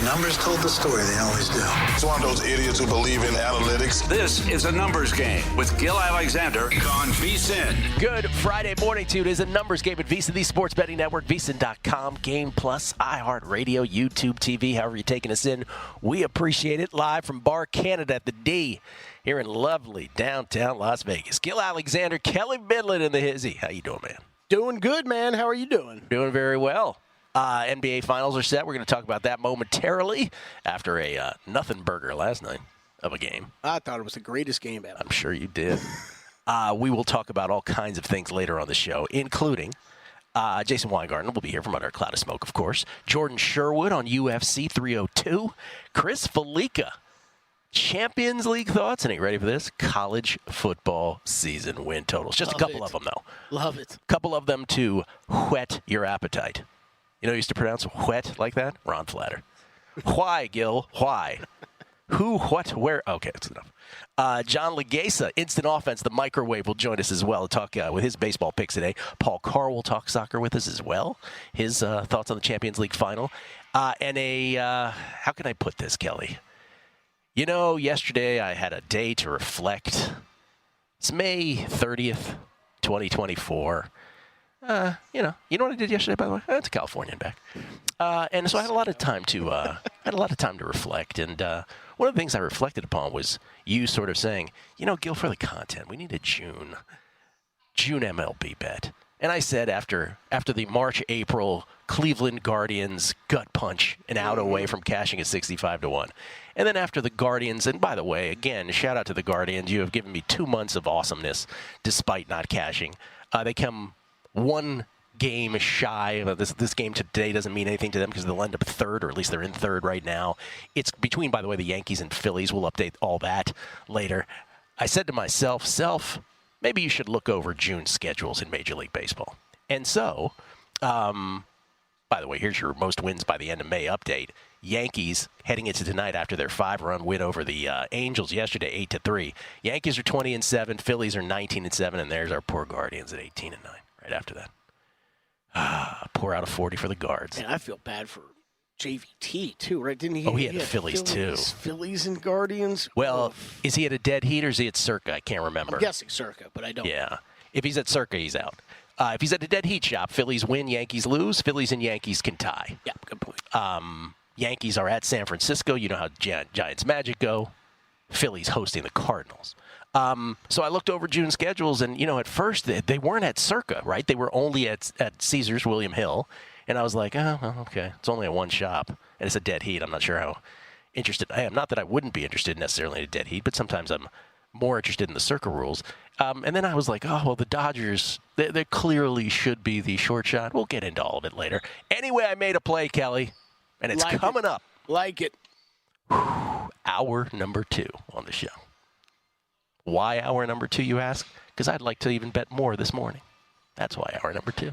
The numbers told the story. They always do. It's one of those idiots who believe in analytics. This is a numbers game with Gill Alexander on VSiN. Good Friday morning to you. It is a numbers game at VSiN, the sports betting network, VSiN.com, Game Plus, iHeartRadio, YouTube TV, however you're taking us in. We appreciate it. Live from Bar Canada at the D here in lovely downtown Las Vegas. Gill Alexander, Kelley Bydlon in the hizzy. How you doing, man? Doing good, man. How are you doing? Doing very well. NBA Finals are set. We're going to talk about that momentarily after a nothing burger last night of a game. I thought it was the greatest game ever. I'm sure you did. We will talk about all kinds of things later on the show, including Jason Weingarten will be here from under a cloud of smoke, of course. Jordan Sherwood on UFC 302. Chris Fallica, Champions League thoughts. And are you ready for this? College football season win totals. Just a couple of them, though. Love it. A couple of them to whet your appetite. You know, I used to pronounce whet like that? Ron Flatter. Why, Gill? Why? Who, what, where? Okay, that's enough. John Legasa, Instant Offense, the microwave, will join us as well to talk with his baseball picks today. Paul Carr will talk soccer with us as well. His thoughts on the Champions League Final. And how can I put this, Kelley? You know, yesterday I had a day to reflect. It's May 30th, 2024. You know what I did yesterday, by the way? I went to California and back, and so I had a lot of time to reflect. And one of the things I reflected upon was you sort of saying, you know, Gill, for the content, we need a June MLB bet. And I said after the March-April Cleveland Guardians gut punch and out away from cashing at 65-1, and then after the Guardians, and by the way, again, shout out to the Guardians, you have given me 2 months of awesomeness despite not cashing. They come one game shy. This game today doesn't mean anything to them because they'll end up third, or at least they're in third right now. It's between, by the way, the Yankees and Phillies. We'll update all that later. I said to myself, maybe you should look over June's schedules in Major League Baseball. And so, by the way, here's your most wins by the end of May update. Yankees heading into tonight after their 5-run win over the Angels yesterday, 8-3. Yankees are 20-7, Phillies are 19-7, and there's our poor Guardians at 18-9. Right after that. Pour out a 40 for the Guards. And I feel bad for JVT, too, right? Didn't he? Oh, he had the Phillies, too. Phillies and Guardians. Well, is he at a dead heat or is he at Circa? I can't remember. I'm guessing Circa, but I don't know. Yeah. If he's at Circa, he's out. If he's at a dead heat shop, Phillies win, Yankees lose. Phillies and Yankees can tie. Yeah, good point. Yankees are at San Francisco. You know how Giants Magic go. Phillies hosting the Cardinals. So I looked over June's schedules, and, you know, at first they weren't at Circa, right? They were only at Caesars William Hill. And I was like, oh, well, okay. It's only a one shop, and it's a dead heat. I'm not sure how interested I am. Not that I wouldn't be interested necessarily in a dead heat, but sometimes I'm more interested in the Circa rules. And then I was like, oh, well, the Dodgers, they clearly should be the short shot. We'll get into all of it later. Anyway, I made a play, Kelley, and it's coming up. Like it. Hour number 2 on the show. Why hour number 2, you ask? Because I'd like to even bet more this morning. That's why hour number 2.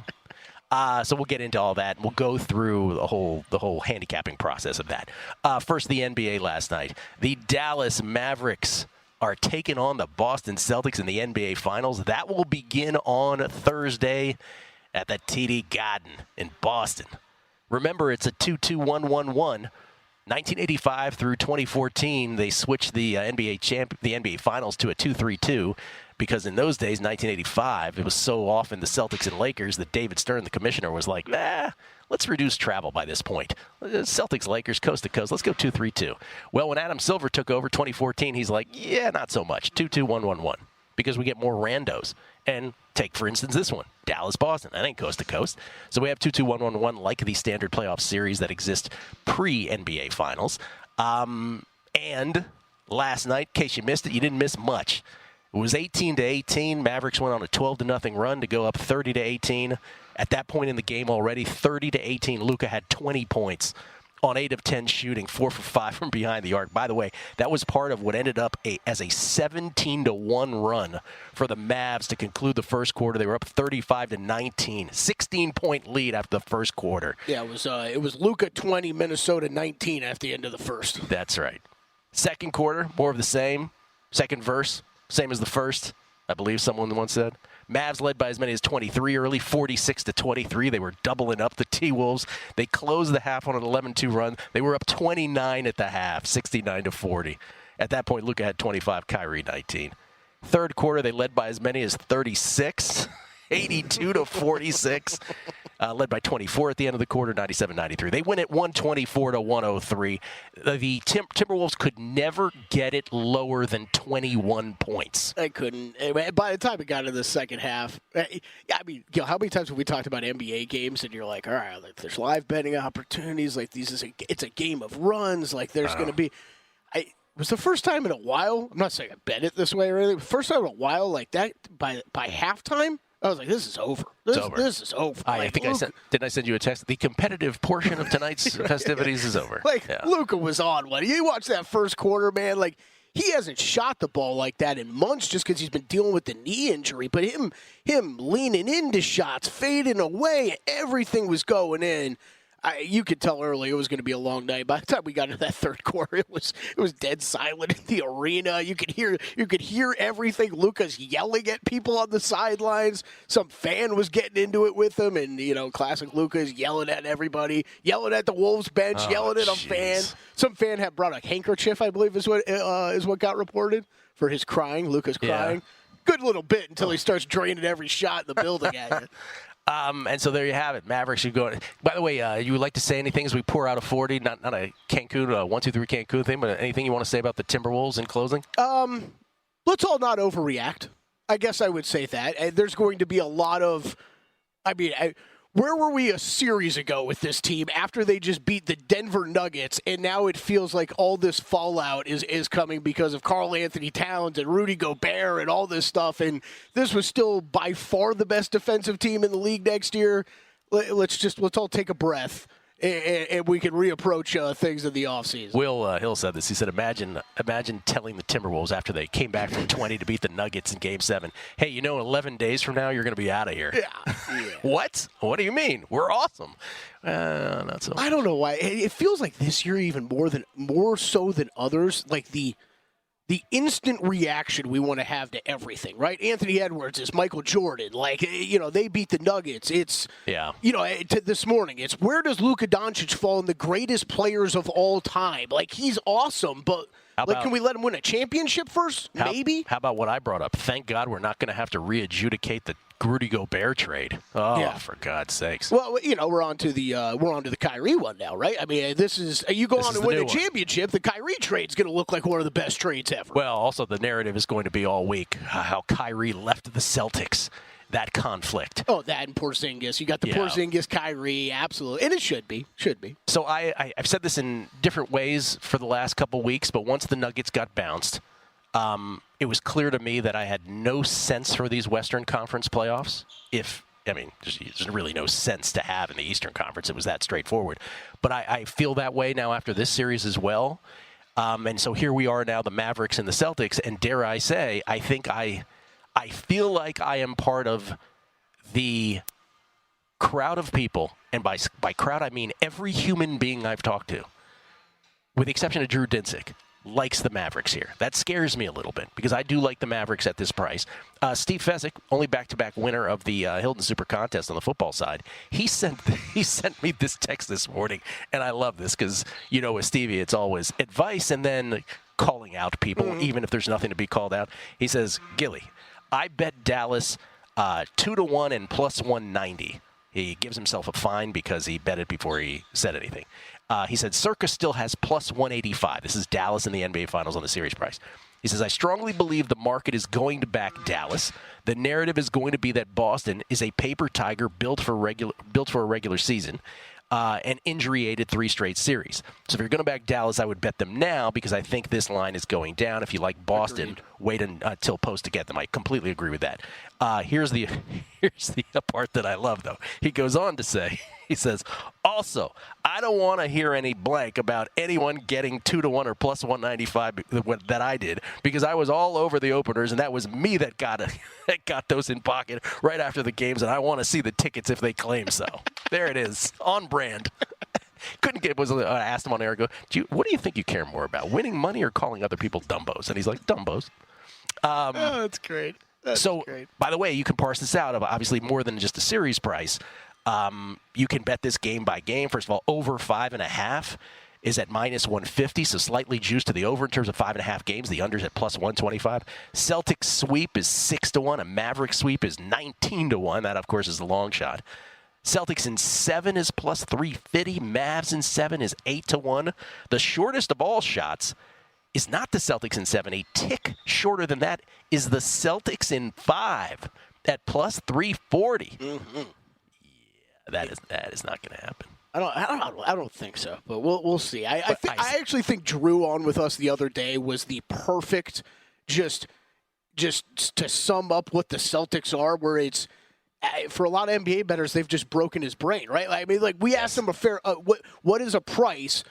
So we'll get into all that, and we'll go through the whole handicapping process of that. First, the NBA last night. The Dallas Mavericks are taking on the Boston Celtics in the NBA Finals. That will begin on Thursday at the TD Garden in Boston. Remember, it's a 2-2-1-1-1. 1985 through 2014, they switched the NBA Finals to a 2-3-2 because in those days, 1985, it was so often the Celtics and Lakers that David Stern, the commissioner, was like, let's reduce travel by this point. Celtics, Lakers, coast to coast, let's go 2-3-2. Well, when Adam Silver took over 2014, he's like, yeah, not so much, 2-2-1-1-1, because we get more randos. And take, for instance, this one, Dallas-Boston. That ain't coast to coast. So we have 2-2-1-1-1 like the standard playoff series that exist pre-NBA Finals. And last night, in case you missed it, you didn't miss much. It was 18-18. Mavericks went on a 12-0 run to go up 30-18. At that point in the game already, 30-18, Luka had 20 points on 8 of 10 shooting, 4 for 5 from behind the arc. By the way, that was part of what ended up as a 17-1 run for the Mavs to conclude the first quarter. They were up 35-19, 16-point lead after the first quarter. Yeah, it was Luka 20, Minnesota 19 at the end of the first. That's right. Second quarter, more of the same. Second verse, same as the first, I believe someone once said. Mavs led by as many as 23 early, 46-23. They were doubling up the T-Wolves. They closed the half on an 11-2 run. They were up 29 at the half, 69-40. At that point, Luka had 25, Kyrie 19. Third quarter, they led by as many as 36, 82-46. Led by 24 at the end of the quarter, 97-93. They win at 124-103. The Timberwolves could never get it lower than 21 points. They couldn't. By the time it got into the second half, I mean, how many times have we talked about NBA games and you're like, all right, like, there's live betting opportunities, like it's a game of runs, like there's going to be. It was the first time in a while. I'm not saying I bet it this way or anything. First time in a while like that by halftime. I was like, this is over. This is over. I think didn't I send you a text? The competitive portion of tonight's festivities is over. Luka was on one. You watch that first quarter, man. Like, he hasn't shot the ball like that in months just because he's been dealing with the knee injury. But him leaning into shots, fading away, everything was going in. You could tell early it was going to be a long night. By the time we got into that third quarter, it was dead silent in the arena. You could hear everything. Luka's yelling at people on the sidelines. Some fan was getting into it with him, and classic Luka's yelling at everybody, yelling at the Wolves bench, yelling at a fan. Some fan had brought a handkerchief, I believe, is what got reported for his crying. Luka's crying. Good little bit until he starts draining every shot in the building at you. And so there you have it. Mavericks should go. By the way, you would like to say anything as we pour out a 40? Not a Cancun, 1, 2, 3 Cancun thing, but anything you want to say about the Timberwolves in closing? Let's all not overreact. I guess I would say that. And there's going to be a lot of. Where were we a series ago with this team after they just beat the Denver Nuggets, and now it feels like all this fallout is coming because of Karl Anthony Towns and Rudy Gobert and all this stuff, and this was still by far the best defensive team in the league next year. Let's all take a breath, and we can reapproach things in the offseason. Will Hill said this. He said, imagine telling the Timberwolves after they came back from 20 to beat the Nuggets in Game 7, hey, 11 days from now, you're going to be out of here. Yeah. What? What do you mean? We're awesome. Not so much. I don't know why. It feels like this year even more so than others, like the instant reaction we want to have to everything, right? Anthony Edwards is Michael Jordan. Like, they beat the Nuggets. It's, this morning, it's where does Luka Doncic fall in the greatest players of all time? Like, he's awesome, but can we let him win a championship first? Maybe? How about what I brought up? Thank God we're not going to have to re-adjudicate the Rudy Gobert trade. For God's sakes. Well, we're on to the Kyrie one now, right? I mean, you go on and win a championship, the Kyrie trade's going to look like one of the best trades ever. Well, also the narrative is going to be all week how Kyrie left the Celtics. That conflict. Oh, that and Porzingis. You got the Porzingis, Kyrie, absolutely. And it should be. So I've said this in different ways for the last couple weeks, but once the Nuggets got bounced, it was clear to me that I had no sense for these Western Conference playoffs. There's really no sense to have in the Eastern Conference. It was that straightforward. But I feel that way now after this series as well. And so here we are now, the Mavericks and the Celtics, and dare I say, I think I feel like I am part of the crowd of people, and by crowd I mean every human being I've talked to, with the exception of Drew Dinsick, likes the Mavericks here. That scares me a little bit because I do like the Mavericks at this price. Steve Fezzik, only back-to-back winner of the Hilton Super Contest on the football side, he sent me this text this morning, and I love this because, with Stevie, it's always advice and then calling out people, even if there's nothing to be called out. He says, Gilly, I bet Dallas 2-1 and plus 190. He gives himself a fine because he bet it before he said anything. He said, Circa still has plus 185. This is Dallas in the NBA Finals on the series price. He says, I strongly believe the market is going to back Dallas. The narrative is going to be that Boston is a paper tiger built for a regular season. And injury-aided 3 straight series. So if you're going to back Dallas, I would bet them now because I think this line is going down. If you like Boston, wait until post to get them. I completely agree with that. Here's the part that I love, though. He goes on to say, he says, also, I don't want to hear any blank about anyone getting 2-1 or plus 195 that I did because I was all over the openers, and that was me that got those in pocket right after the games, and I want to see the tickets if they claim so. There it is, on brand. I asked him on air, what do you think you care more about, winning money or calling other people dumbos? And he's like, dumbos. That's great. So, great. by the way, you can parse this out of obviously more than just a series price. You can bet this game by game. First of all, over 5.5 is at -150, so slightly juiced to the over in terms of 5.5 games. The under's at +125. Celtics sweep is 6-1. A Mavericks sweep is 19-1. That, of course, is the long shot. Celtics in 7 is +350. Mavs in 7 is 8-1. The shortest of all shots is not the Celtics in 7. A tick shorter than that is the Celtics in 5 at +340. Mm-hmm. Yeah, that is not going to happen. I don't think so, but we'll see. I actually think Drew on with us the other day was the perfect just to sum up what the Celtics are, where it's for a lot of NBA bettors, they've just broken his brain, right? I mean, like we asked him a fair what is a price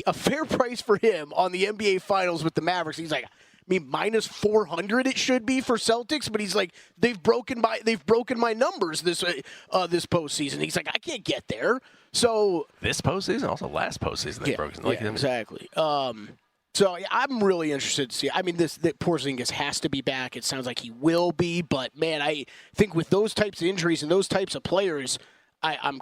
a fair price for him on the NBA Finals with the Mavericks. He's like, I mean, -400 it should be for Celtics, but he's like, they've broken my numbers this postseason. He's like, I can't get there. So this postseason, also last postseason, they broke. Exactly. So yeah, I'm really interested to see. I mean, that Porzingis has to be back. It sounds like he will be, but man, I think with those types of injuries and those types of players, I'm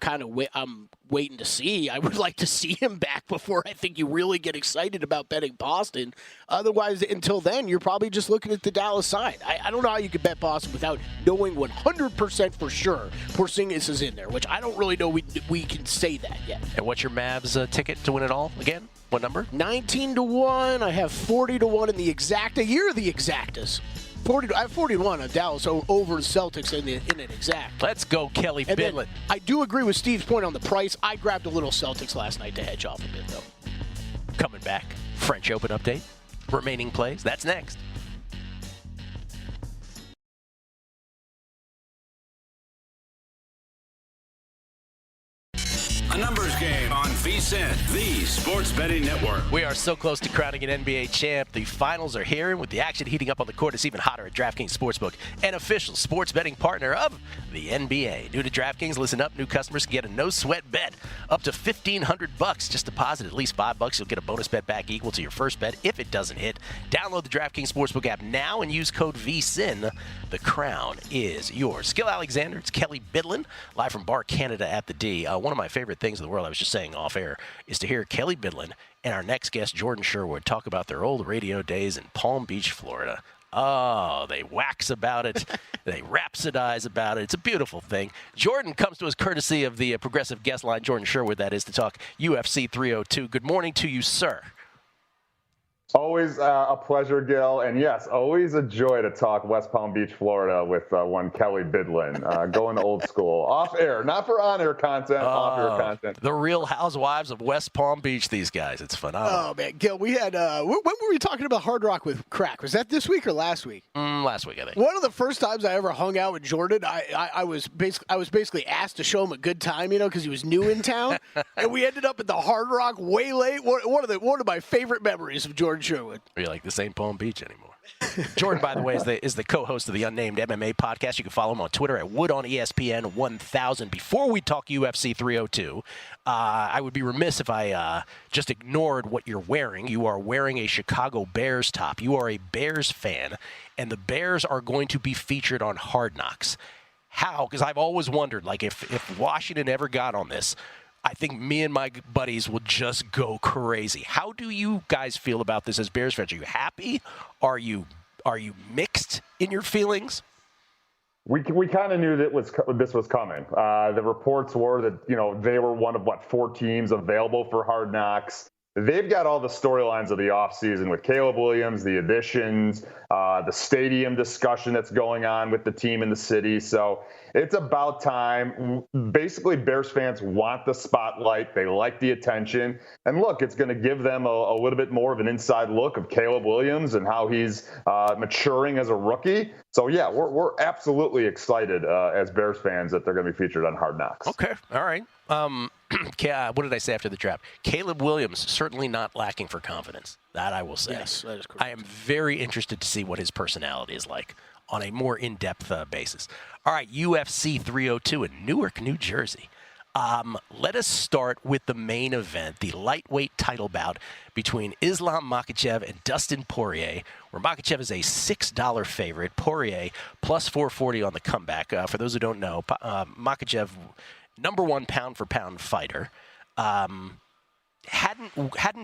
waiting to see. I would like to see him back before I think you really get excited about betting Boston. Otherwise, until then, you're probably just looking at the Dallas side. I don't know how you could bet Boston without knowing 100% for sure Porzingis is in there, which I don't really know we can say that yet. And what's your Mavs ticket to win it all again? What number? 19-1. I have 40-1 in the exacta. You're the exactas. I have 41 on Dallas over the Celtics in an exact. Let's go, Kelley Bydlon. I do agree with Steve's point on the price. I grabbed a little Celtics last night to hedge off a bit, though. Coming back, French Open update. Remaining plays. That's next. A numbers game on VSiN, the sports betting network. We are so close to crowning an NBA champ. The finals are here, and with the action heating up on the court, it's even hotter at DraftKings Sportsbook, an official sports betting partner of the NBA. New to DraftKings, listen up. New customers can get a no-sweat bet up to $1,500. Just deposit at least $5. You'll get a bonus bet back equal to your first bet if it doesn't hit. Download the DraftKings Sportsbook app now and use code VSiN. The crown is yours. Gill Alexander, it's Kelley Bydlon, live from Bar Canada at the D. One of my favorite things in the world, I was just saying off air, is to hear Kelley Bydlon and our next guest, Jordan Sherwood, talk about their old radio days in Palm Beach, Florida. Oh, they wax about it. They rhapsodize about it. It's a beautiful thing. Jordan comes to us courtesy of the progressive guest line, Jordan Sherwood, that is, to talk UFC 302. Good morning to you, sir. Always a pleasure, Gill. And yes, always a joy to talk West Palm Beach, Florida with one Kelley Bydlon. Going old school. Off air, not for on air content, off air content. The Real Housewives of West Palm Beach, these guys. It's phenomenal. Oh, man. Gil, we had, when were we talking about Hard Rock with Crack? Was that this week or last week? Last week, I think. One of the first times I ever hung out with Jordan, I was basically asked to show him a good time, because he was new in town. And we ended up at the Hard Rock way late. One of my favorite memories of Jordan Sherwood. You're like, this ain't Palm Beach anymore. Jordan, by the way, is the co-host of the Unnamed MMA podcast. You can follow him on Twitter at WoodOnESPN 1000. Before we talk UFC 302, I would be remiss if I just ignored what you're wearing. You are wearing a Chicago Bears top. You are a Bears fan, and the Bears are going to be featured on Hard Knocks. How? Because I've always wondered, like, if Washington ever got on this, I think me and my buddies will just go crazy. How do you guys feel about this as Bears fans? Are you happy? Are you mixed in your feelings? We kind of knew that this was coming. The reports were that they were one of 4 teams available for Hard Knocks. They've got all the storylines of the offseason with Caleb Williams, the additions, the stadium discussion that's going on with the team in the city. So it's about time. Basically, Bears fans want the spotlight. They like the attention. And look, it's going to give them a little bit more of an inside look of Caleb Williams and how he's maturing as a rookie. So, yeah, we're absolutely excited as Bears fans that they're going to be featured on Hard Knocks. Okay. All right. What did I say after the draft? Caleb Williams, certainly not lacking for confidence. That I will say. Yes, that is correct. I am very interested to see what his personality is like on a more in-depth basis. All right, UFC 302 in Newark, New Jersey. Let us start with the main event, the lightweight title bout between Islam Makhachev and Dustin Poirier, where Makhachev is a $6 favorite, Poirier plus 440 on the comeback. For those who don't know, Makhachev, number one pound-for-pound fighter, hadn't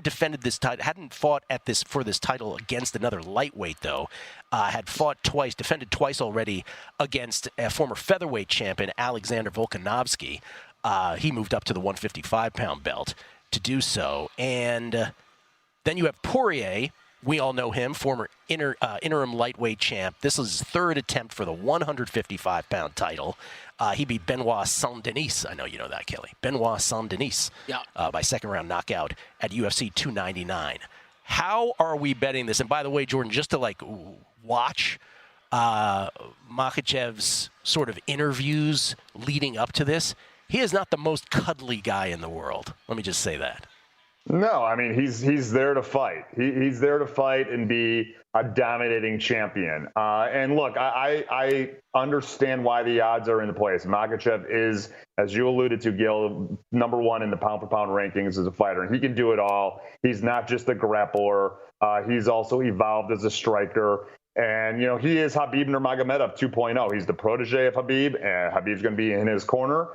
defended this title, hadn't fought for this title against another lightweight though. Had fought twice, defended twice already against a former featherweight champion Alexander Volkanovski. He moved up to the 155-pound belt to do so. And then you have Poirier. We all know him, former interim lightweight champ. This is his third attempt for the 155-pound title. He beat Benoit Saint-Denis. I know you know that, Kelley. Benoit Saint-Denis by second-round knockout at UFC 299. How are we betting this? And by the way, Jordan, just to watch Makhachev's sort of interviews leading up to this, he is not the most cuddly guy in the world. Let me just say that. No, I mean, he's there to fight. He's there to fight and be a dominating champion. And look, I understand why the odds are in the place. Makhachev is, as you alluded to, Gill, number one in the pound-for-pound rankings as a fighter. And he can do it all. He's not just a grappler. He's also evolved as a striker. And, he is Khabib Nurmagomedov 2.0. He's the protege of Khabib, and Khabib's going to be in his corner.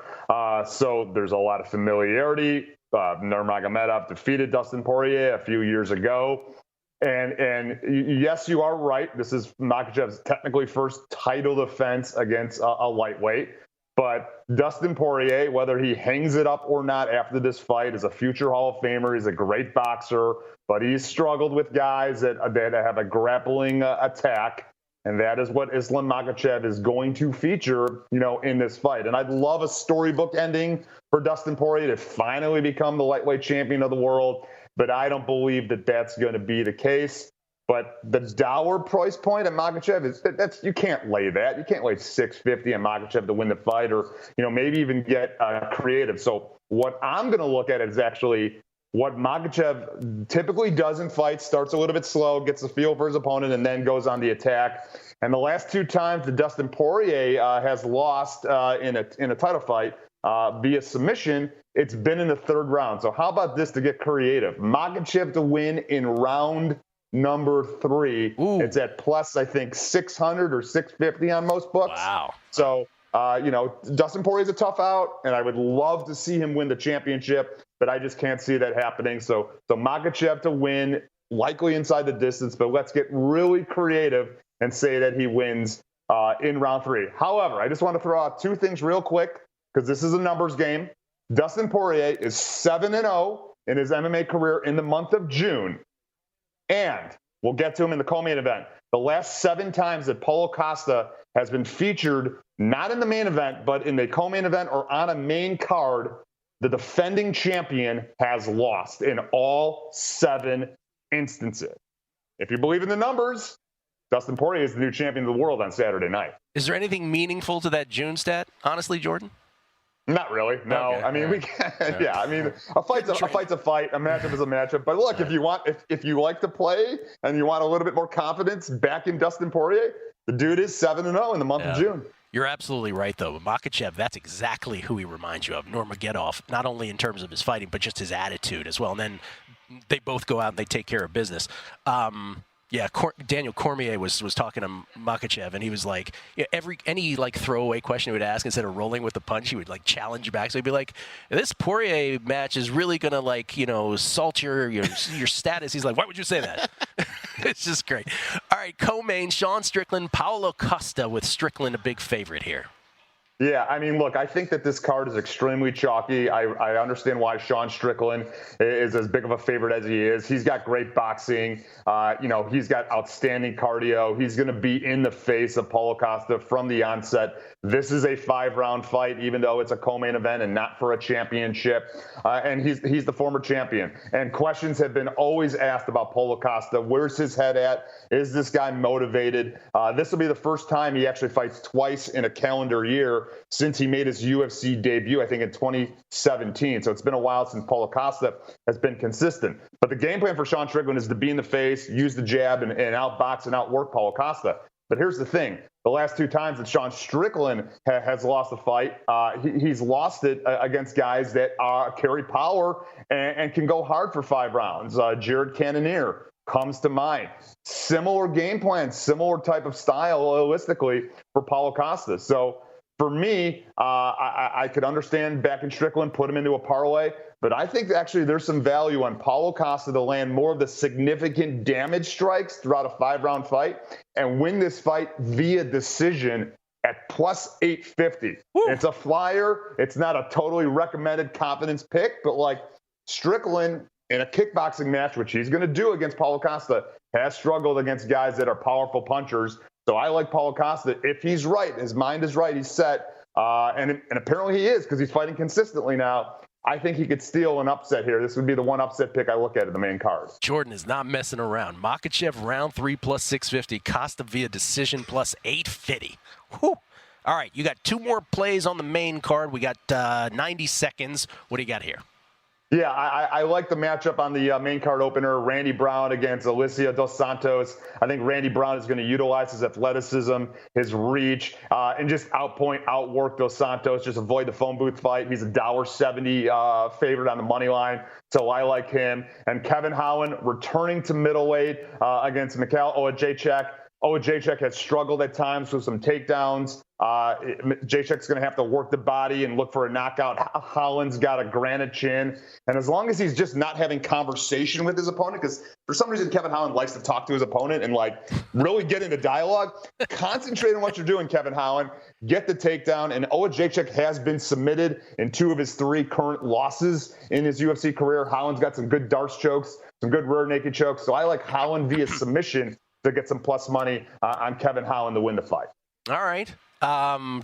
So there's a lot of familiarity. Nurmagomedov defeated Dustin Poirier a few years ago. And yes, you are right. This is Makhachev's technically first title defense against a lightweight. But Dustin Poirier, whether he hangs it up or not after this fight, is a future Hall of Famer. He's a great boxer, but he's struggled with guys that have a grappling attack. And that is what Islam Makhachev is going to feature, in this fight. And I'd love a storybook ending for Dustin Poirier to finally become the lightweight champion of the world. But I don't believe that that's going to be the case. But the dour price point at Makhachev you can't lay that. You can't lay $650 on Makhachev to win the fight, or maybe even get creative. So what I'm going to look at is actually what Makhachev typically does in fights: starts a little bit slow, gets a feel for his opponent, and then goes on the attack. And the last two times that Dustin Poirier has lost in a title fight via submission, it's been in the third round. So how about this to get creative? Makhachev to win in round number 3. Ooh. It's at plus, I think, 600 or 650 on most books. Wow. So, Dustin Poirier's a tough out, and I would love to see him win the championship, but I just can't see that happening. So Makhachev to win, likely inside the distance, but let's get really creative and say that he wins in round 3. However, I just want to throw out two things real quick, because this is a numbers game. Dustin Poirier is 7-0 in his MMA career in the month of June. And we'll get to him in the co-main event. The last 7 times that Paulo Costa has been featured, not in the main event, but in the co-main event or on a main card, the defending champion has lost in all 7 instances. If you believe in the numbers, Dustin Poirier is the new champion of the world on Saturday night. Is there anything meaningful to that June stat, honestly, Jordan? Not really. No. Okay. I mean, we can. Yeah. I mean, a fight's a fight. A matchup is a matchup. But look, if you like to play and you want a little bit more confidence back in Dustin Poirier, the dude is 7-0 in the month of June. You're absolutely right, though. Makhachev, that's exactly who he reminds you of, Nurmagomedov, not only in terms of his fighting, but just his attitude as well. And then they both go out and they take care of business. Daniel Cormier was talking to Makhachev, and he was like, any throwaway question he would ask, instead of rolling with the punch, he would challenge back. So he'd be like, this Poirier match is really gonna salt your status. He's like, why would you say that? It's just great. All right, co-main, Sean Strickland, Paulo Costa, with Strickland a big favorite here. Yeah, I mean, look, I think that this card is extremely chalky. I understand why Sean Strickland is as big of a favorite as he is. He's got great boxing. He's got outstanding cardio. He's going to be in the face of Paulo Costa from the onset. This is a 5-round fight, even though it's a co-main event and not for a championship. And he's the former champion. And questions have been always asked about Paulo Costa. Where's his head at? Is this guy motivated? This will be the first time he actually fights twice in a calendar year since he made his UFC debut, I think in 2017. So it's been a while since Paulo Costa has been consistent. But the game plan for Sean Strickland is to be in the face, use the jab, and outbox and outwork Paulo Costa. But here's the thing. The last 2 times that Sean Strickland has lost a fight, he's lost it against guys that carry power and can go hard for 5 rounds. Jared Cannonier comes to mind. Similar game plan, similar type of style, realistically, for Paulo Costa. So for me, I could understand backing Strickland, put him into a parlay. But I think actually there's some value on Paulo Costa to land more of the significant damage strikes throughout a 5-round fight and win this fight via decision at plus 850. It's a flyer. It's not a totally recommended confidence pick, but like Strickland in a kickboxing match, which he's going to do against Paulo Costa, has struggled against guys that are powerful punchers. So I like Paulo Costa. If he's right, his mind is right, he's set, and apparently he is because he's fighting consistently now. I think he could steal an upset here. This would be the one upset pick I look at in the main card. Jordan is not messing around. Makhachev round 3 plus 650. Costa via decision plus 850. Whew. All right, you got 2 more plays on the main card. We got 90 seconds. What do you got here? Yeah, I like the matchup on the main card opener, Randy Brown against Alicia Dos Santos. I think Randy Brown is going to utilize his athleticism, his reach, and just outwork Dos Santos, just avoid the phone booth fight. He's a $1.70 favorite on the money line, so I like him. And Kevin Holland returning to middleweight against Mikhail Ojacek. Ojacek has struggled at times with some takedowns. Jacek's going to have to work the body and look for a knockout. Holland's got a granite chin. And as long as he's just not having conversation with his opponent, because for some reason Kevin Holland likes to talk to his opponent and like really get into dialogue, concentrate on what you're doing, Kevin Holland. Get the takedown. And Ojacek has been submitted in 2 of his 3 current losses in his UFC career. Holland's got some good darce chokes, some good rear naked chokes. So I like Holland via submission to get some plus money on Kevin Holland to win the fight. All right.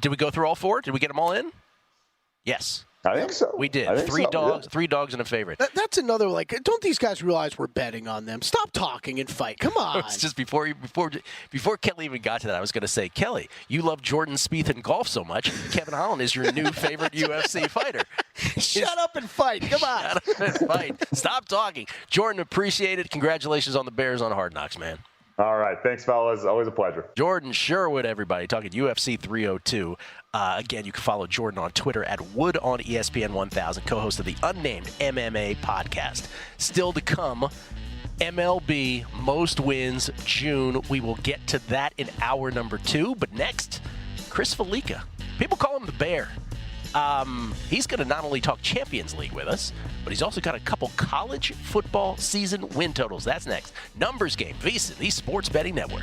Did we go through all 4? Did we get them all in? Yes. I think so. We did. I think 3 so, dogs, yeah. 3 dogs and a favorite. That's another, like, don't these guys realize we're betting on them? Stop talking and fight. Come on. It's just before Kelley even got to that, I was going to say, Kelley, you love Jordan Spieth in golf so much. Kevin Holland is your new favorite UFC fighter. Shut up and fight. Come on. Shut up and fight. Stop talking. Jordan, appreciate it. Congratulations on the Bears on Hard Knocks, man. All right. Thanks, fellas. Always a pleasure. Jordan Sherwood, everybody, talking UFC 302. Again, you can follow Jordan on Twitter at Wood on ESPN 1000, co-host of the Unnamed MMA podcast. Still to come, MLB Most Wins June. We will get to that in hour number 2. But next, Chris Fallica. People call him the Bear. He's going to not only talk Champions League with us, but he's also got a couple college football season win totals. That's next. Numbers Game, VSiN, the Sports Betting Network.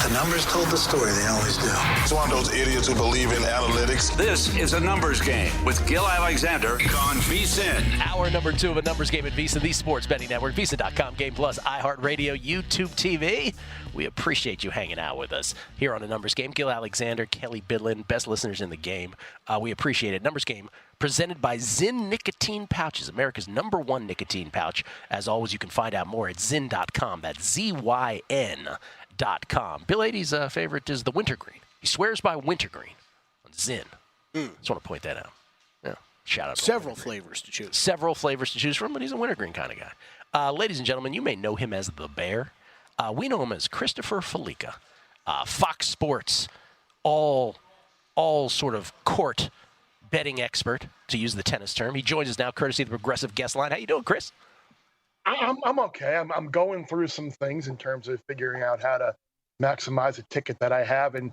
The numbers told the story, they always do. It's one of those idiots who believe in analytics. This is a Numbers Game with Gill Alexander on VSiN. Hour number 2 of a Numbers Game at VSiN, the Sports Betting Network, VSiN.com, Game Plus, iHeartRadio, YouTube TV. We appreciate you hanging out with us here on a Numbers Game. Gill Alexander, Kelley Bydlon, best listeners in the game. We appreciate it. Numbers Game presented by Zyn Nicotine Pouches, America's #1 nicotine pouch. As always, you can find out more at Zyn.com. That's ZYN.com. Bill 80's favorite is the wintergreen. He swears by wintergreen on Zyn. Just want to point that out. Yeah, shout out to Several flavors to choose. Several flavors to choose from, but he's a wintergreen kind of guy. Ladies and gentlemen, you may know him as the Bear. We know him as Christopher Fallica. Fox Sports, all sort of court betting expert, to use the tennis term. He joins us now courtesy of the Progressive Guest Line. How you doing, Chris? I'm okay. I'm going through some things in terms of figuring out how to maximize a ticket that I have, and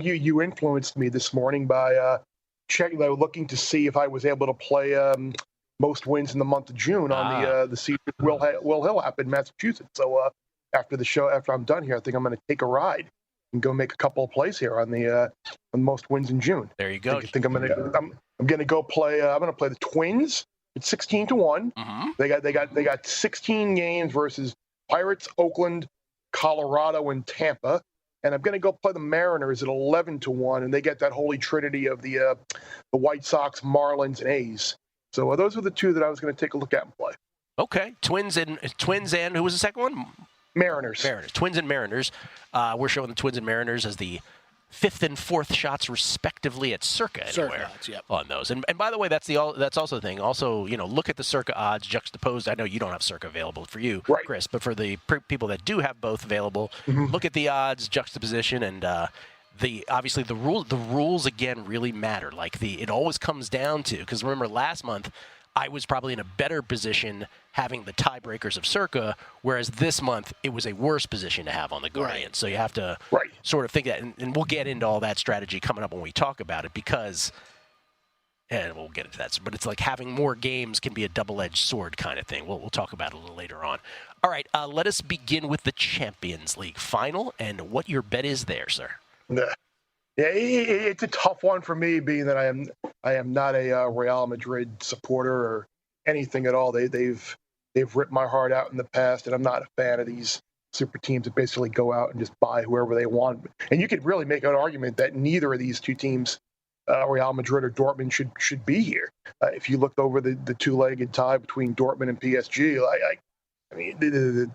you influenced me this morning by looking to see if I was able to play most wins in the month of June on the season Will Hill app in Massachusetts. So after the show, after I'm done here, I think I'm going to take a ride and go make a couple of plays here on the most wins in June. There you go. I think I'm going to go play. I'm going to play the Twins. It's 16-1. Mm-hmm. They got 16 games versus Pirates, Oakland, Colorado, and Tampa. And I'm going to go play the Mariners at 11-1, and they get that holy trinity of the White Sox, Marlins, and A's. So those are the 2 that I was going to take a look at and play. Okay, Twins and who was the second one? Mariners. Twins and Mariners. We're showing the Twins and Mariners as the fifth and fourth shots respectively at circa anywhere odds, yep. on those. And by the way, that's also the thing. Also, look at the circa odds juxtaposed. I know you don't have circa available for you, right, Chris, but for the people that do have both available, look at the odds juxtaposition and obviously the rules again really matter. It always comes down to, because remember last month I was probably in a better position having the tiebreakers of circa, whereas this month it was a worse position to have on the Guardian. Right. So you have to sort of think that, and we'll get into all that strategy coming up when we talk about it, because, and we'll get into that, but it's like having more games can be a double-edged sword kind of thing. We'll talk about it a little later on. All right, let us begin with the Champions League Final and what your bet is there, sir. Yeah, it's a tough one for me, being that I am not a Real Madrid supporter or anything at all. They've ripped my heart out in the past, and I'm not a fan of these super teams that basically go out and just buy whoever they want. And you could really make an argument that neither of these two teams, Real Madrid or Dortmund, should be here. If you looked over the two-legged tie between Dortmund and PSG, I mean,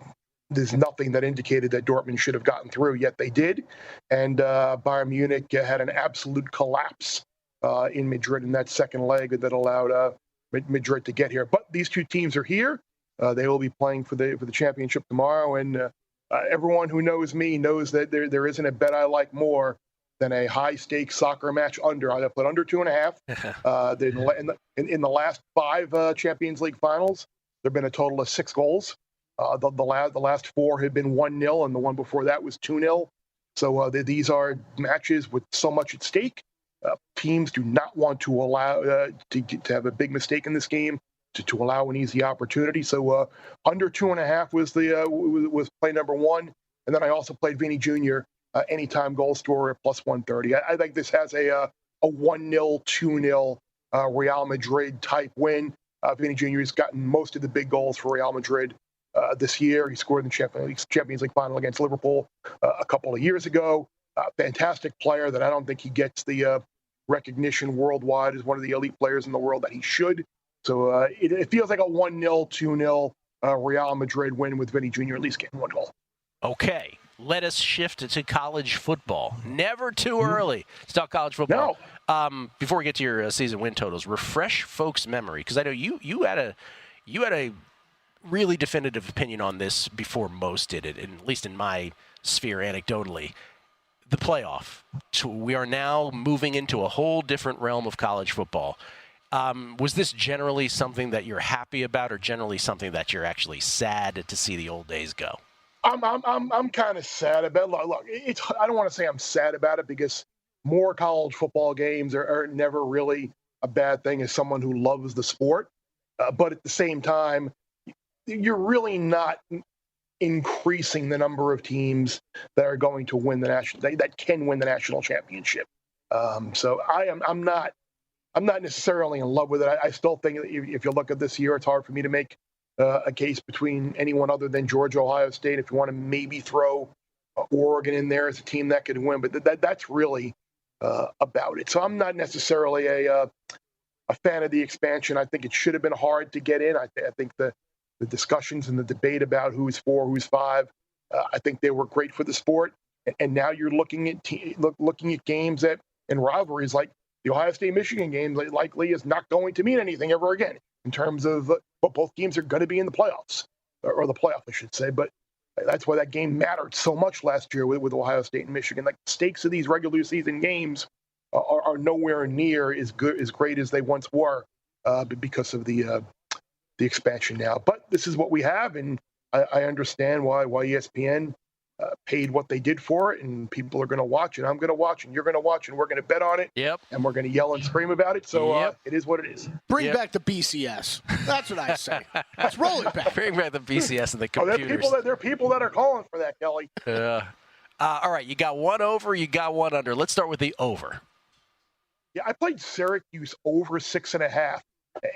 there's nothing that indicated that Dortmund should have gotten through, yet they did. And Bayern Munich had an absolute collapse in Madrid in that second leg that allowed Madrid to get here. But these two teams are here. They will be playing for the championship tomorrow. And everyone who knows me knows that there isn't a bet I like more than a high-stakes soccer match under. I put under 2.5. In the last 5 Champions League finals, there have been a total of 6 goals. The last 4 had been 1-0, and the one before that was 2-0. So these are matches with so much at stake. Teams do not want to allow to have a big mistake in this game to allow an easy opportunity. So under 2.5 was play number 1, and then I also played Vini Jr. Anytime goal scorer at plus 130. I think this has a 1-0, 2-0 Real Madrid type win. Vini Jr. has gotten most of the big goals for Real Madrid this year. He scored in the Champions League Final against Liverpool a couple of years ago. Fantastic player that I don't think he gets the recognition worldwide as one of the elite players in the world that he should. So it feels like a 1-0, 2-0 Real Madrid win with Vini Jr. at least getting 1 goal. Okay, let us shift to college football. Never too early to talk college football. No. Before we get to your season win totals, refresh folks' memory, because I know you had a really definitive opinion on this before most did it, at least in my sphere anecdotally. The playoff. We are now moving into a whole different realm of college football. Was this generally something that you're happy about, or generally something that you're actually sad to see the old days go? I'm kind of sad about it. Look, I don't want to say I'm sad about it, because more college football games are never really a bad thing as someone who loves the sport. But at the same time, you're really not increasing the number of teams that are going to win that can win the national championship. So I'm not necessarily in love with it. I still think if you look at this year, it's hard for me to make a case between anyone other than Georgia, Ohio State. If you want to maybe throw Oregon in there as a team that could win, but that's really about it. So I'm not necessarily a fan of the expansion. I think it should have been hard to get in. I think the discussions and the debate about who's 4, who's 5, I think they were great for the sport. And now you're looking at games and rivalries like the Ohio State-Michigan game likely is not going to mean anything ever again in terms of but both teams are going to be in the playoffs, or the playoff, I should say. But that's why that game mattered so much last year with Ohio State and Michigan. Like, the stakes of these regular season games are nowhere near as great as they once were because of the expansion now. But this is what we have, and I understand why ESPN paid what they did for it, and people are going to watch, and I'm going to watch, and you're going to watch, and we're going to bet on it. Yep. And we're going to yell and scream about it. So it is what it is. Bring back the BCS. That's what I say. Let's roll it back. Bring back the BCS and the computers. There are people that are calling for that, Kelley. All right, you got one over, you got one under. Let's start with the over. Yeah, I played Syracuse over 6.5.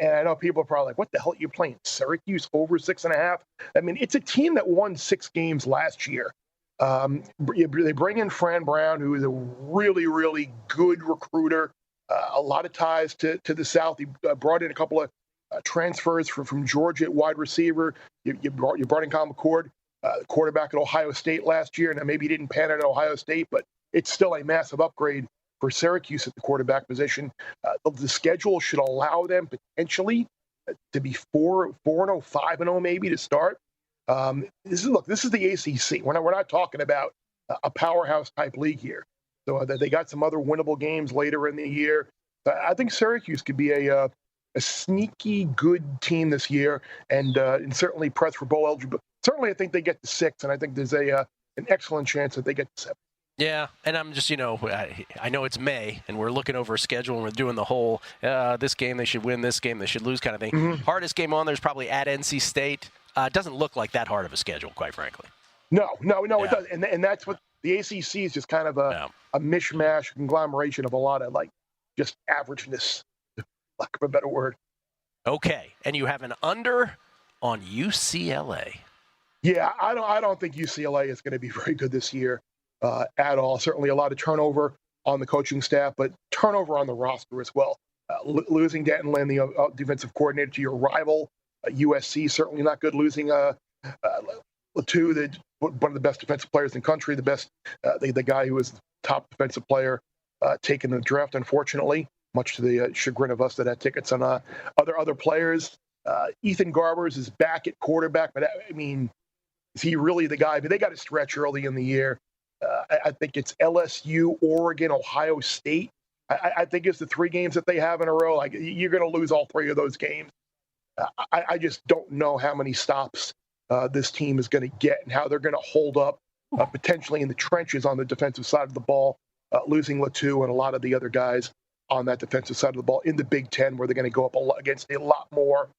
And I know people are probably like, what the hell are you playing? Syracuse over 6.5? I mean, it's a team that won 6 games last year. They bring in Fran Brown, who is a really, really good recruiter. A lot of ties to the South. He brought in a couple of transfers from Georgia at wide receiver. You brought in Kyle McCord, quarterback at Ohio State last year. Now, maybe he didn't pan out at Ohio State, but it's still a massive upgrade for Syracuse at the quarterback position. The schedule should allow them potentially to be 4-0, 5-0 maybe to start. This is the ACC. We're not talking about a powerhouse type league here. So they got some other winnable games later in the year. I think Syracuse could be a sneaky good team this year, and certainly press for bowl eligibility. Certainly, I think they get to 6, and I think there's an excellent chance that they get to 7. Yeah, and I'm just, I know it's May, and we're looking over a schedule, and we're doing the whole, this game they should win, this game they should lose kind of thing. Mm-hmm. Hardest game on there is probably at NC State. It doesn't look like that hard of a schedule, quite frankly. No, it doesn't. And that's what the ACC is, just kind of a mishmash, conglomeration of a lot of, just averageness, lack of a better word. Okay, and you have an under on UCLA. Yeah, I don't think UCLA is going to be very good this year at all. Certainly a lot of turnover on the coaching staff, but turnover on the roster as well. Losing Denton Lynn, the defensive coordinator, to your rival, USC, certainly not good. Losing Latu, one of the best defensive players in the country, the guy who was the top defensive player taken in the draft, unfortunately, much to the chagrin of us that had tickets on other players. Ethan Garbers is back at quarterback, but I mean, is he really the guy? But they got to stretch early in the year. I think it's LSU, Oregon, Ohio State. I think it's the 3 games that they have in a row. You're going to lose all 3 of those games. I just don't know how many stops this team is going to get and how they're going to hold up potentially in the trenches on the defensive side of the ball, losing Latu and a lot of the other guys on that defensive side of the ball in the Big Ten, where they're going to go up against a lot more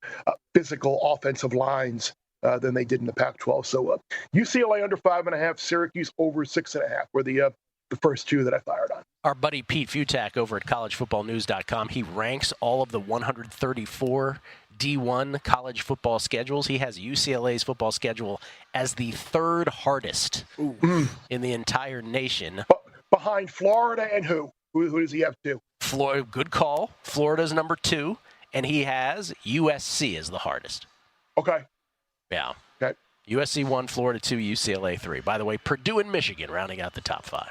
physical offensive lines than they did in the Pac-12. So UCLA under 5.5, Syracuse over 6.5 were the first 2 that I fired on. Our buddy Pete Futak over at collegefootballnews.com, he ranks all of the 134 D1 college football schedules. He has UCLA's football schedule as the 3rd hardest in the entire nation. Behind Florida and who? Who does he have 2? Florida, good call. Florida's number 2, and he has USC as the hardest. Okay. Yeah. Okay. USC 1, Florida 2, UCLA 3. By the way, Purdue and Michigan rounding out the top 5.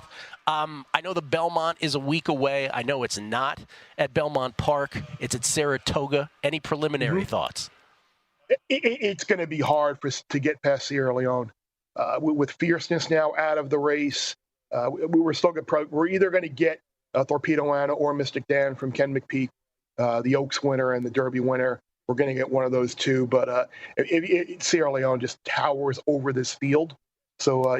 I know the Belmont is a week away. I know it's not at Belmont Park. It's at Saratoga. Any preliminary thoughts? It's going to be hard to get past Sierra Leone. With Fierceness now out of the race, we're either going to get Torpedo Anna or Mystic Dan from Ken McPeak, the Oaks winner and the Derby winner. We're going to get one of those 2. But Sierra Leone just towers over this field. So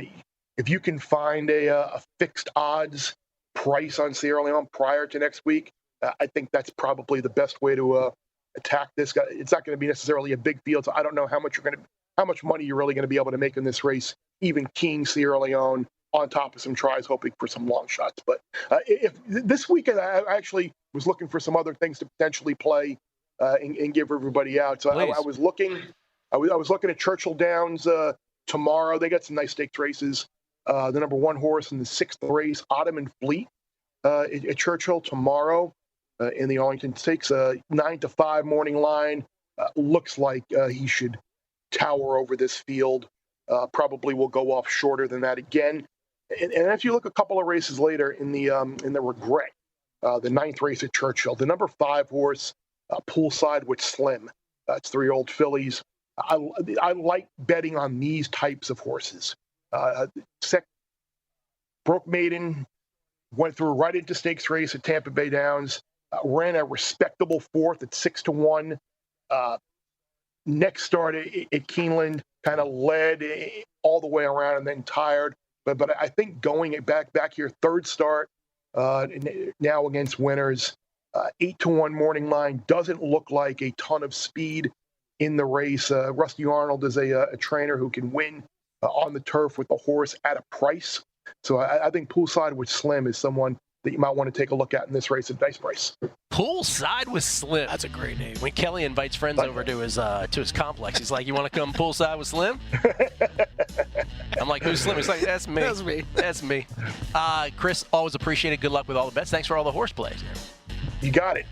if you can find a fixed odds price on Sierra Leone prior to next week, I think that's probably the best way to attack this guy. It's not going to be necessarily a big field, so I don't know how much money you're really going to be able to make in this race, even keying Sierra Leone on top of some tries, hoping for some long shots. But if this weekend, I actually was looking for some other things to potentially play and give everybody out. So I was looking at Churchill Downs tomorrow. They got some nice stakes races. The number 1 horse in the 6th race, Ottoman Fleet, at Churchill tomorrow in the Arlington Stakes. 9-5 morning line. Looks like he should tower over this field. Probably will go off shorter than that again. And if you look a couple of races later in the Regret, the 9th race at Churchill, the number 5 horse, Poolside with Slim. It's 3 old fillies. I like betting on these types of horses. Broke Maiden, went through right into stakes race at Tampa Bay Downs, ran a respectable 4th at 6-1. Next start at Keeneland, kind of led all the way around and then tired. But I think going back here, 3rd start now against winners, 8-1 morning line, doesn't look like a ton of speed in the race. Rusty Arnold is a trainer who can win on the turf with the horse at a price. So I think Poolside with Slim is someone that you might want to take a look at in this race at nice price. Poolside with Slim. That's a great name. When Kelley invites friends over to his complex, he's like, "You want to come poolside with Slim?" I'm like, "Who's Slim?" He's like, "That's me. That's me. That's me." Chris, always appreciated. Good luck with all the bets. Thanks for all the horse plays. You got it.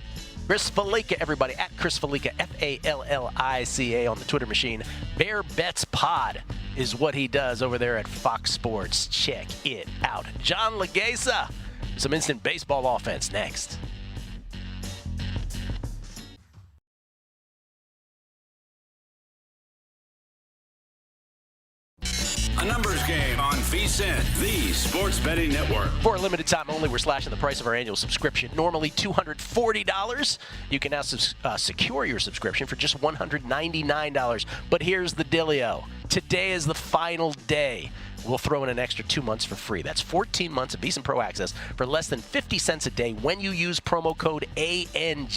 Chris Fallica, everybody, at Chris Fallica, Fallica on the Twitter machine. Bear Bets Pod is what he does over there at Fox Sports. Check it out. John Legesa, some instant baseball offense next. A numbers game on VSiN, the sports betting network. For a limited time only, we're slashing the price of our annual subscription. Normally $240. You can now secure your subscription for just $199. But here's the dealio. Today is the final day. We'll throw in an extra 2 months for free. That's 14 months of VSiN Pro access for less than 50 cents a day when you use promo code ANG.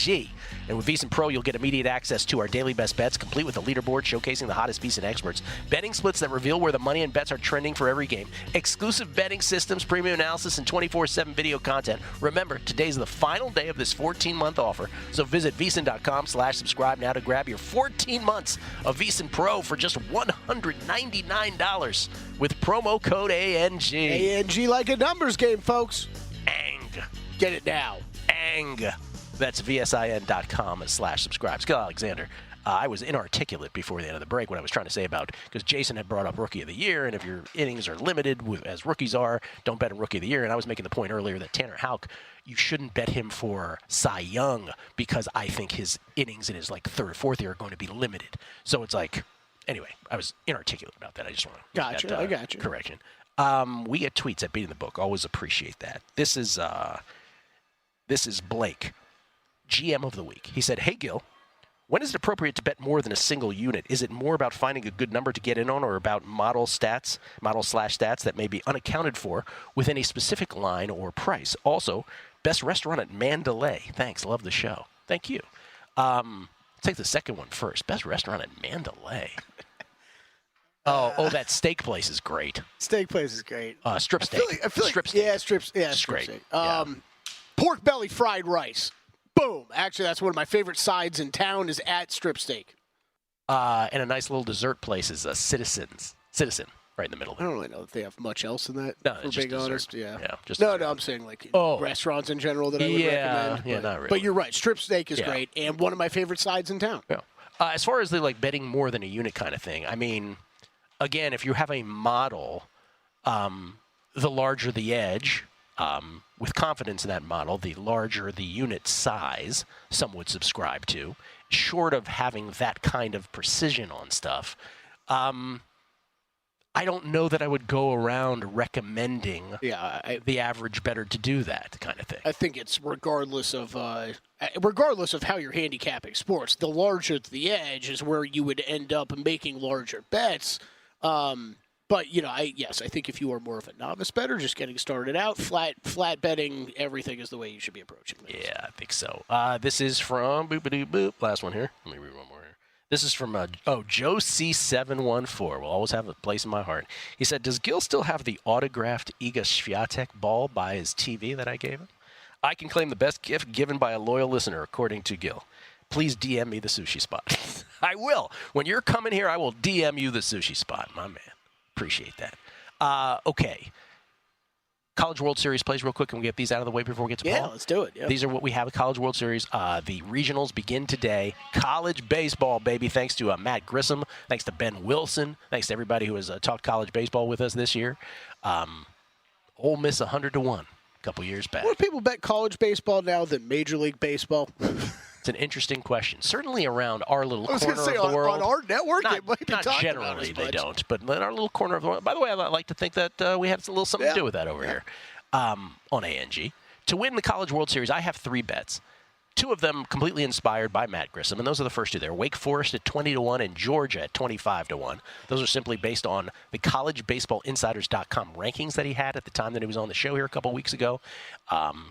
And with VSiN Pro, you'll get immediate access to our daily best bets, complete with a leaderboard showcasing the hottest VSiN experts, betting splits that reveal where the money and bets are trending for every game, exclusive betting systems, premium analysis, and 24/7 video content. Remember, today's the final day of this 14-month offer, so visit VSiN.com/subscribe now to grab your 14 months of VSiN Pro for just $199 with promo code ANG. ANG like a numbers game, folks. ANG. Get it now. ANG. That's VSIN.com/subscribe. Gill Alexander. I was inarticulate before the end of the break when I was trying to say about, because Jason had brought up Rookie of the Year, and if your innings are limited, as rookies are, don't bet him Rookie of the Year. And I was making the point earlier that Tanner Houck, you shouldn't bet him for Cy Young because I think his innings in his third or fourth year are going to be limited. So it's like, anyway, I was inarticulate about that. I just want to Gotcha. I got you. Correction. We get tweets at Beating the Book. Always appreciate that. This is Blake, GM of the week. He said, "Hey Gill, when is it appropriate to bet more than a single unit? Is it more about finding a good number to get in on, or about model/stats that may be unaccounted for within a specific line or price? Also, best restaurant at Mandalay. Thanks, love the show." Thank you. Let's take the second one first. Best restaurant at Mandalay. That steak place is great. Steak place is great. Strip steak. I feel like strip steak. Yeah, strip great. steak. Pork belly fried rice. Boom. Actually, that's one of my favorite sides in town is at strip steak. And a nice little dessert place is Citizen, right in the middle I there. don't really know if they have much else in that, No, for it's being just honest. dessert. Yeah. Just No, I'm saying restaurants in general that I would recommend. Yeah, not really. But you're right. Strip steak is Yeah. great and one of my favorite sides in town. Yeah. As far as the betting more than a unit kind of thing, I mean, again, if you have a model, the larger the edge, with confidence in that model, the larger the unit size, some would subscribe to, short of having that kind of precision on stuff. I don't know that I would go around recommending the average bettor to do that kind of thing. I think it's regardless of how you're handicapping sports, the larger the edge is where you would end up making larger bets. But I think if you are more of a novice bettor, just getting started out, flat betting, everything is the way you should be approaching this. Yeah, I think so. This is from boop. Last one here. Let me read one more here. This is from Joe C714. Will always have a place in my heart. He said, "Does Gill still have the autographed Iga Swiatek ball by his TV that I gave him? I can claim the best gift given by a loyal listener, according to Gill. Please DM me the sushi spot." I will. When you're coming here, I will DM you the sushi spot, my man. Appreciate that. Okay. College World Series plays real quick. Can we get these out of the way before we get to Paul? Yeah, let's do it. Yep. These are what we have at College World Series. The regionals begin today. College baseball, baby. Thanks to Matt Grissom. Thanks to Ben Wilson. Thanks to everybody who has talked college baseball with us this year. Ole Miss 100-1 a couple years back. More people bet college baseball now than Major League Baseball? It's an interesting question. Certainly around our little corner of the on, world. on our network, not, they might be not talking generally, about it as they much. don't. But in our little corner of the world. By the way, I like to think that we have a little something to do with that over here on ANG. To win the College World Series, I have 3 bets. 2 of them completely inspired by Matt Grissom, and those are the first 2 there. Wake Forest at 20-1 and Georgia at 25-1. Those are simply based on the collegebaseballinsiders.com rankings that he had at the time that he was on the show here a couple weeks ago.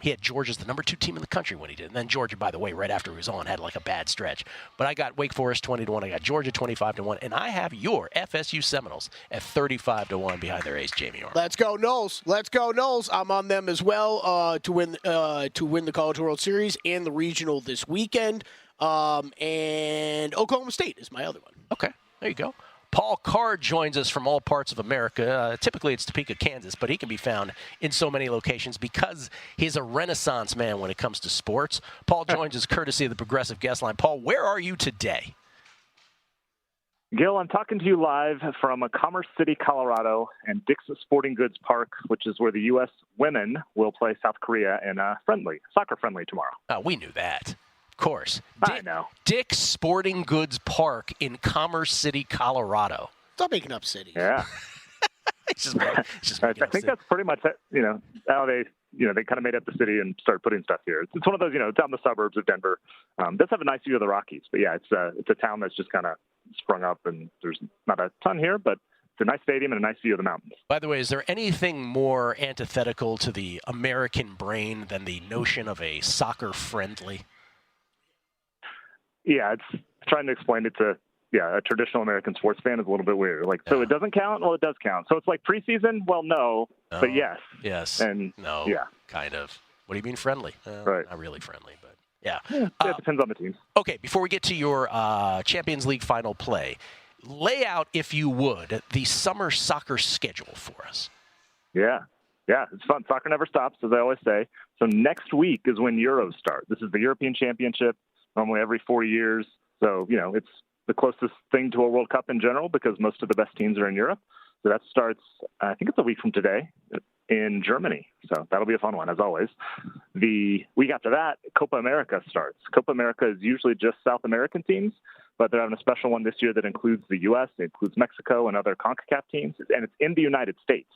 He had Georgia as the number 2 team in the country when he did. And then Georgia, by the way, right after he was on, had a bad stretch. But I got Wake Forest 20-1. I got Georgia 25-1. And I have your FSU Seminoles at 35-1 behind their ace, Jamie Orr. Let's go Noles. Let's go Noles. I'm on them as well to win the College World Series and the regional this weekend. And Oklahoma State is my other one. Okay, there you go. Paul Carr joins us from all parts of America. Typically it's Topeka, Kansas, but he can be found in so many locations because he's a renaissance man when it comes to sports. Paul joins us courtesy of the Progressive Guest Line. Paul, where are you today? Gill, I'm talking to you live from Commerce City, Colorado, and Dick's Sporting Goods Park, which is where the U.S. women will play South Korea in a soccer friendly tomorrow. Oh, we knew that. Of course. I know. Dick's Sporting Goods Park in Commerce City, Colorado. Stop making up cities. Yeah. I think that's pretty much it, how they kind of made up the city and started putting stuff here. It's one of those, down the suburbs of Denver. Does have a nice view of the Rockies, but yeah, it's a town that's just kind of sprung up, and there's not a ton here, but it's a nice stadium and a nice view of the mountains. By the way, is there anything more antithetical to the American brain than the notion of a soccer friendly? Yeah, it's trying to explain it to a traditional American sports fan is a little bit weird. So it doesn't count? Well, it does count. So it's like preseason? Well, no, but yes. Yes. And no. Yeah. Kind of. What do you mean friendly? Right. Not really friendly, but yeah. It depends on the teams. Okay, before we get to your Champions League final play, lay out, if you would, the summer soccer schedule for us. Yeah, it's fun. Soccer never stops, as I always say. So next week is when Euros start. This is the European Championship, normally every 4 years. So, it's the closest thing to a World Cup in general because most of the best teams are in Europe. So that starts, I think it's a week from today, in Germany. So that'll be a fun one, as always. The week after that, Copa America starts. Copa America is usually just South American teams, but they're having a special one this year that includes the U.S., it includes Mexico and other CONCACAF teams, and it's in the United States.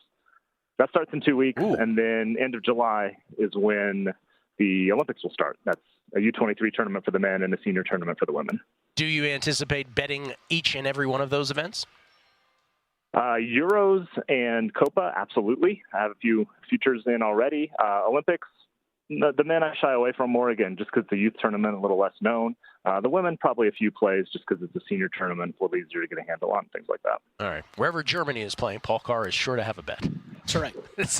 That starts in 2 weeks, and then end of July is when the Olympics will start. That's a U23 tournament for the men and a senior tournament for the women. Do you anticipate betting each and every one of those events? Euros and Copa, absolutely. I have a few futures in already. Olympics, the men I shy away from more, again, just because the youth tournament a little less known. The women, probably a few plays just because it's a senior tournament, a little easier to get a handle on, things like that. All right. Wherever Germany is playing, Paul Carr is sure to have a bet. That's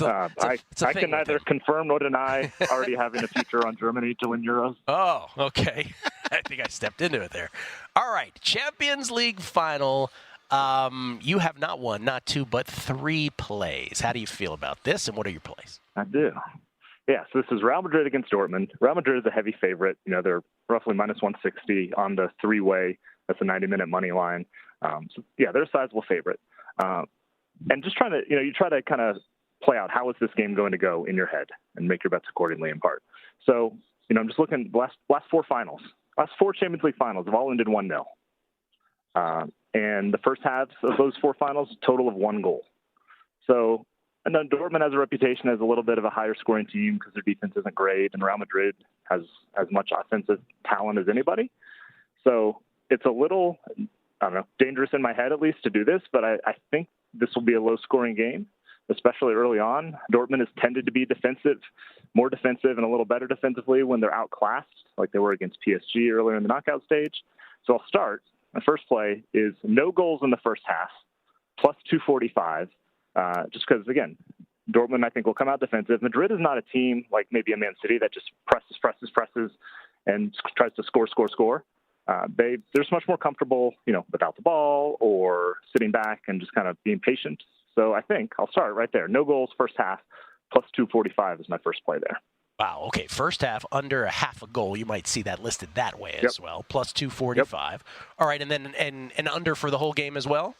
right. I can neither confirm nor deny already having a future on Germany to win Euros. Oh, okay. I think I stepped into it there. All right. Champions League final. You have not one, not two, but three plays. How do you feel about this, and what are your plays? I do. Yeah, so this is Real Madrid against Dortmund. Real Madrid is a heavy favorite. They're roughly minus 160 on the three-way. That's a 90-minute money line. They're a sizable favorite. And just trying to, you try to kind of play out how is this game going to go in your head and make your bets accordingly in part. So, I'm just looking last four Champions League finals have all ended 1-0. And the first halves of those four finals, total of 1 goal. So, and then Dortmund has a reputation as a little bit of a higher scoring team because their defense isn't great, and Real Madrid has as much offensive talent as anybody. So it's a little, dangerous in my head at least to do this, but I think this will be a low scoring game, especially early on. Dortmund has tended to be more defensive and a little better defensively when they're outclassed, like they were against PSG earlier in the knockout stage. So I'll start. My first play is no goals in the first half, plus 245. Just because, again, Dortmund, I think, will come out defensive. Madrid is not a team like maybe a Man City that just presses, and tries to score. They're just much more comfortable, without the ball or sitting back and just kind of being patient. So I think I'll start right there. No goals first half, plus 245 is my first play there. Wow, okay. First half, under a half a goal. You might see that listed that way as well, plus 245. Yep. All right, and then and under for the whole game as well?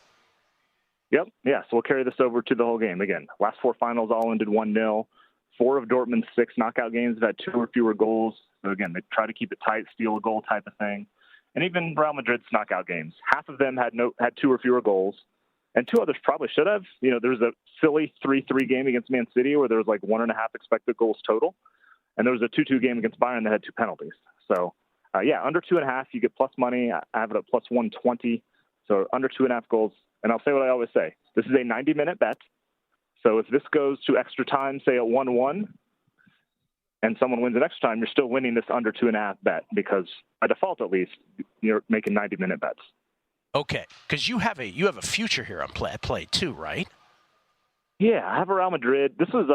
Yep. Yeah. So we'll carry this over to the whole game. Again, last four finals all ended 1-0. 4 of Dortmund's 6 knockout games have had 2 or fewer goals. So again, they try to keep it tight, steal a goal type of thing. And even Real Madrid's knockout games, half of them had 2 or fewer goals, and 2 others probably should have. There was a silly 3-3 game against Man City where there was like 1.5 expected goals total, and there was a 2-2 game against Bayern that had 2 penalties. So under 2.5, you get plus money. I have it at plus 120. So under 2.5 goals. And I'll say what I always say. This is a 90-minute bet. So if this goes to extra time, say at 1-1, and someone wins an extra time, you're still winning this under 2.5 bet because by default, at least, you're making 90-minute bets. Okay, because you have a future here on play too, right? Yeah, I have a Real Madrid. This was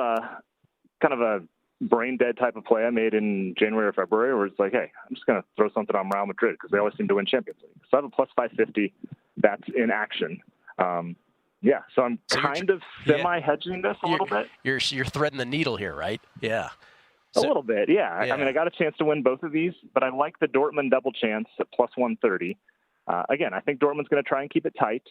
kind of a brain dead type of play I made in January or February where it's like, hey, I'm just going to throw something on Real Madrid because they always seem to win Champions League. So I have a plus 550 that's in action. So I'm kind of semi-hedging this a little bit. You're threading the needle here, right? Yeah. A little bit, yeah. I mean, I got a chance to win both of these, but I like the Dortmund double chance at plus 130. Again, I think Dortmund's going to try and keep it tight.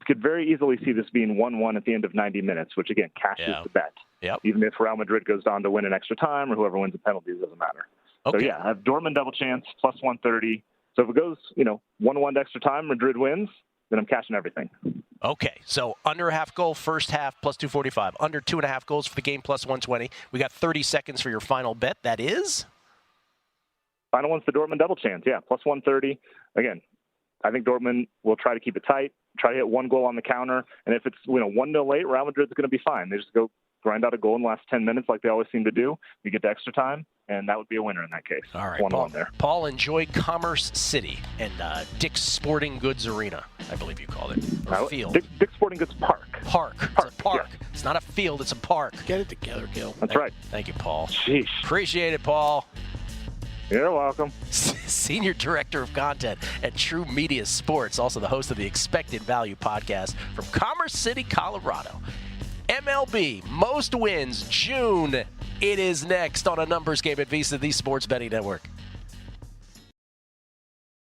Could very easily see this being 1-1 at the end of 90 minutes, which, again, cashes the bet. Yep. Even if Real Madrid goes on to win in extra time or whoever wins the penalties, doesn't matter. Okay. So, yeah, I have Dortmund double chance, plus 130. So if it goes, 1-1 to extra time, Madrid wins, then I'm cashing everything. Okay, so under a half goal first half, plus 245. Under 2.5 goals for the game, plus 120. We got 30 seconds for your final bet. That is? Final one's the Dortmund double chance, yeah, plus 130. Again, I think Dortmund will try to keep it tight, try to hit one goal on the counter, and if it's 1-0 late, Real Madrid's going to be fine. They just go grind out a goal in the last 10 minutes like they always seem to do. We get to extra time, and that would be a winner in that case. All right, 1-1 there. Paul, enjoy Commerce City and Dick's Sporting Goods Arena, I believe you called it, or field. Dick's Sporting Goods Park. It's a park. Yeah. It's not a field, it's a park. Get it together, Gill. That's right. Thank you, Paul. Sheesh. Appreciate it, Paul. You're welcome. Senior Director of Content at True Media Sports, also the host of the Expected Value podcast from Commerce City, Colorado. MLB, most wins, June. It is next on A Numbers Game at VSiN, the Sports Betting Network.